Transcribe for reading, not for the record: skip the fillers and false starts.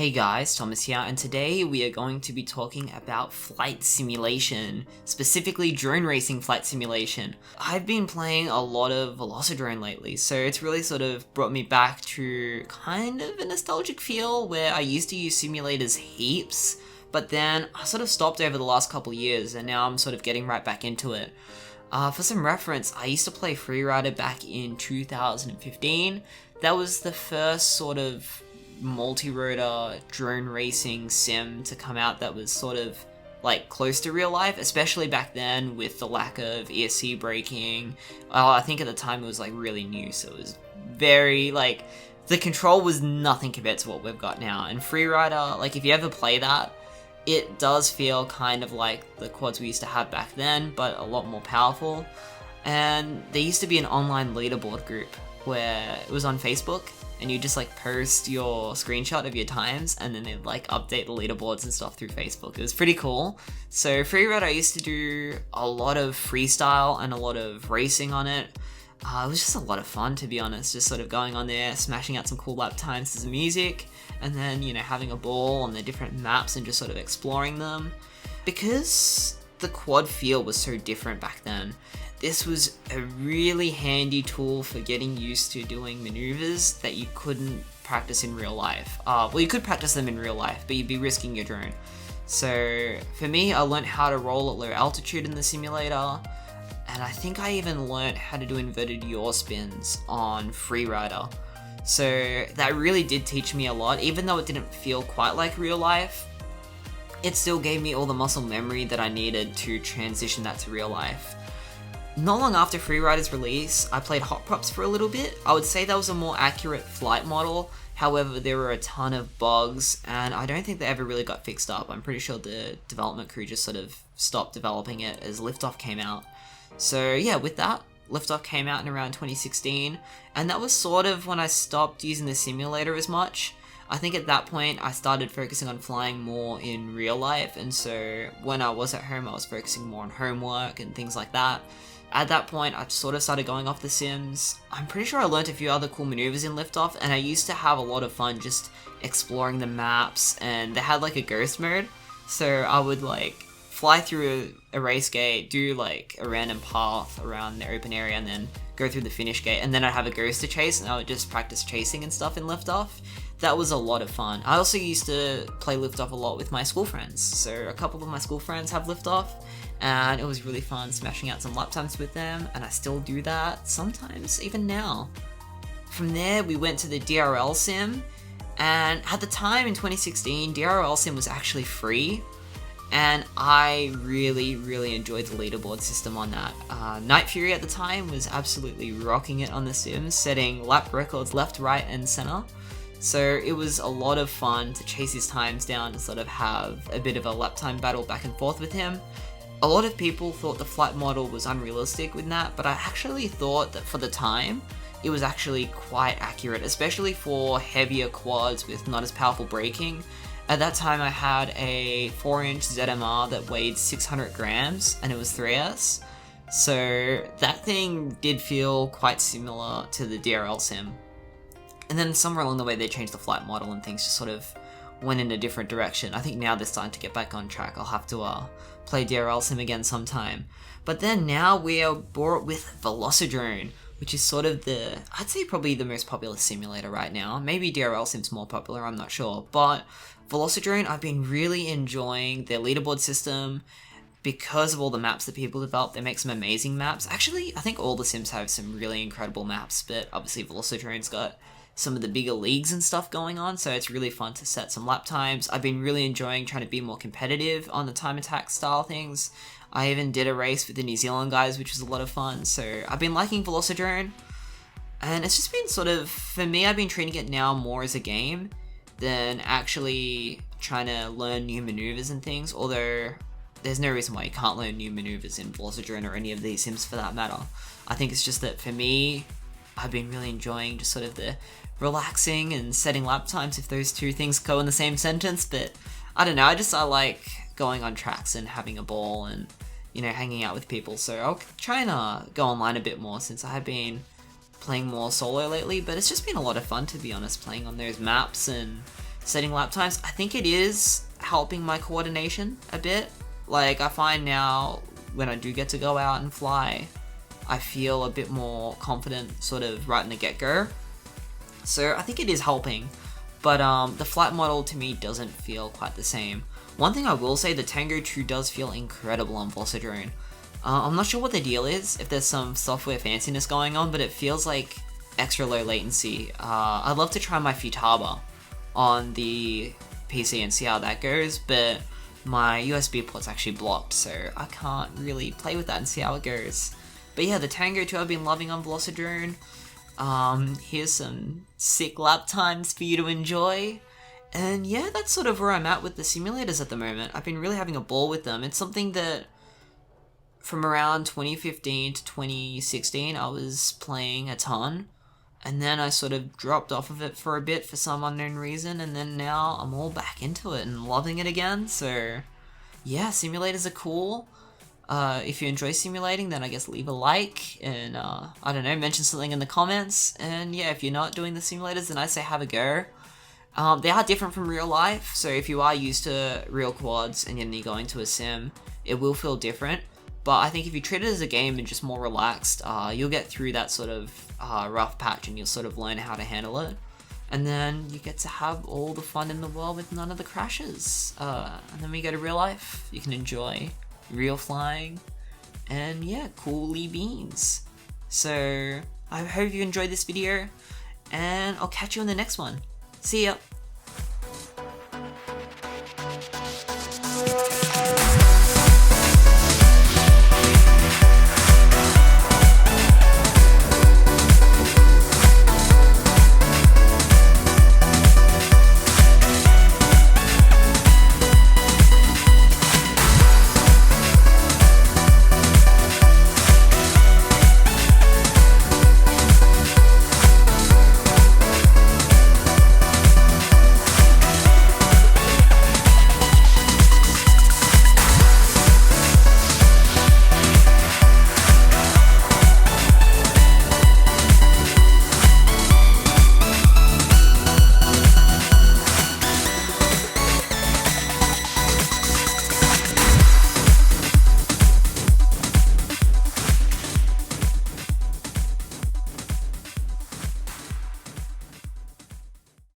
Hey guys, Thomas here, and today we are going to be talking about flight simulation, specifically drone racing flight simulation. I've been playing a lot of Velocidrone lately, so it's really sort of brought me back to kind of a nostalgic feel where I used to use simulators heaps, but then I sort of stopped over the last couple years, and now I'm sort of getting right back into it. For some reference, I used to play Freerider back in 2015. That was the first sort of multi-rotor drone racing sim to come out that was sort of like close to real life, especially back then with the lack of ESC braking. I think at the time it was like really new, so it was very like the control was nothing compared to what we've got now. And Freerider, like if you ever play that, it does feel kind of like the quads we used to have back then, but a lot more powerful. And there used to be an online leaderboard group where it was on Facebook, and you just like post your screenshot of your times, and then they'd like update the leaderboards and stuff through Facebook. It was pretty cool. So Freeride, I used to do a lot of freestyle and a lot of racing on it. It was just a lot of fun, to be honest, just sort of going on there, smashing out some cool lap times to the music, and then, you know, having a ball on the different maps and just sort of exploring them. Because the quad feel was so different back then, this was a really handy tool for getting used to doing maneuvers that you couldn't practice in real life. Well, you could practice them in real life, but you'd be risking your drone. So for me, I learned how to roll at low altitude in the simulator, and I think I even learned how to do inverted yaw spins on Freerider. So that really did teach me a lot, even though it didn't feel quite like real life. It still gave me all the muscle memory that I needed to transition that to real life. Not long after Freerider's release, I played Hot Props for a little bit. I would say that was a more accurate flight model. However, there were a ton of bugs, and I don't think they ever really got fixed up. I'm pretty sure the development crew just sort of stopped developing it as Liftoff came out. So yeah, with that, Liftoff came out in around 2016, and that was sort of when I stopped using the simulator as much. I think at that point I started focusing on flying more in real life, and so when I was at home I was focusing more on homework and things like that. At that point, I sort of started going off the sims. I'm pretty sure I learned a few other cool maneuvers in Liftoff, and I used to have a lot of fun just exploring the maps, and they had like a ghost mode, so I would like fly through a race gate, do like a random path around the open area, and then go through the finish gate, and then I'd have a ghost to chase, and I would just practice chasing and stuff in Liftoff. That was a lot of fun. I also used to play Liftoff a lot with my school friends, so a couple of my school friends have Liftoff, and it was really fun smashing out some lap times with them, and I still do that sometimes, even now. From there, we went to the DRL sim, and at the time in 2016, DRL sim was actually free, and I really enjoyed the leaderboard system on that. Night Fury at the time was absolutely rocking it on the sims, setting lap records left, right, and center. So it was a lot of fun to chase his times down and sort of have a bit of a lap time battle back and forth with him. A lot of people thought the flight model was unrealistic with that, but I actually thought that for the time, it was actually quite accurate, especially for heavier quads with not as powerful braking. At that time I had a 4-inch ZMR that weighed 600 grams, and it was 3S. So that thing did feel quite similar to the DRL sim. And then somewhere along the way they changed the flight model and things just sort of went in a different direction. I think now they're starting to get back on track. I'll have to play DRL sim again sometime. But then now we are brought with Velocidrone, which is sort of I'd say probably the most popular simulator right now. Maybe DRL sim's more popular, I'm not sure. But Velocidrone, I've been really enjoying their leaderboard system. Because of all the maps that people develop, they make some amazing maps. Actually, I think all the sims have some really incredible maps, but obviously Velocidrone's got some of the bigger leagues and stuff going on, so it's really fun to set some lap times. I've been really enjoying trying to be more competitive on the time attack style things. I even did a race with the New Zealand guys, which was a lot of fun, so I've been liking Velocidrone, and it's just been sort of, for me, I've been treating it now more as a game than actually trying to learn new maneuvers and things, although there's no reason why you can't learn new maneuvers in Velocidrone or any of these sims for that matter. I think it's just that for me, I've been really enjoying just sort of the relaxing and setting lap times, if those two things go in the same sentence, but I don't know, I like going on tracks and having a ball and, you know, hanging out with people, so I'll try and go online a bit more since I have been playing more solo lately, but it's just been a lot of fun, to be honest, playing on those maps and setting lap times, I think it is helping my coordination a bit. Like, I find now when I do get to go out and fly, I feel a bit more confident sort of right in the get-go. So I think it is helping, but the flight model to me doesn't feel quite the same. One thing I will say, the Tango 2 does feel incredible on Velocidrone. I'm not sure what the deal is, if there's some software fanciness going on, but it feels like extra low latency. I'd love to try my Futaba on the PC and see how that goes, but my USB port's actually blocked, so I can't really play with that and see how it goes. But yeah, the Tango 2 I've been loving on Velocidrone. Here's some sick lap times for you to enjoy. And yeah, that's sort of where I'm at with the simulators at the moment. I've been really having a ball with them. It's something that from around 2015 to 2016 I was playing a ton, and then I sort of dropped off of it for a bit for some unknown reason, and then now I'm all back into it and loving it again. So yeah, simulators are cool. If you enjoy simulating, then I guess leave a like and I don't know, mention something in the comments. And yeah, if you're not doing the simulators, then I say have a go. They are different from real life, so if you are used to real quads and then you go into a sim, it will feel different. But I think if you treat it as a game and just more relaxed, you'll get through that sort of rough patch and you'll sort of learn how to handle it. And then you get to have all the fun in the world with none of the crashes. And then when you go to real life, you can enjoy real flying and yeah, cool beans. So I hope you enjoyed this video, and I'll catch you in the next one. See ya!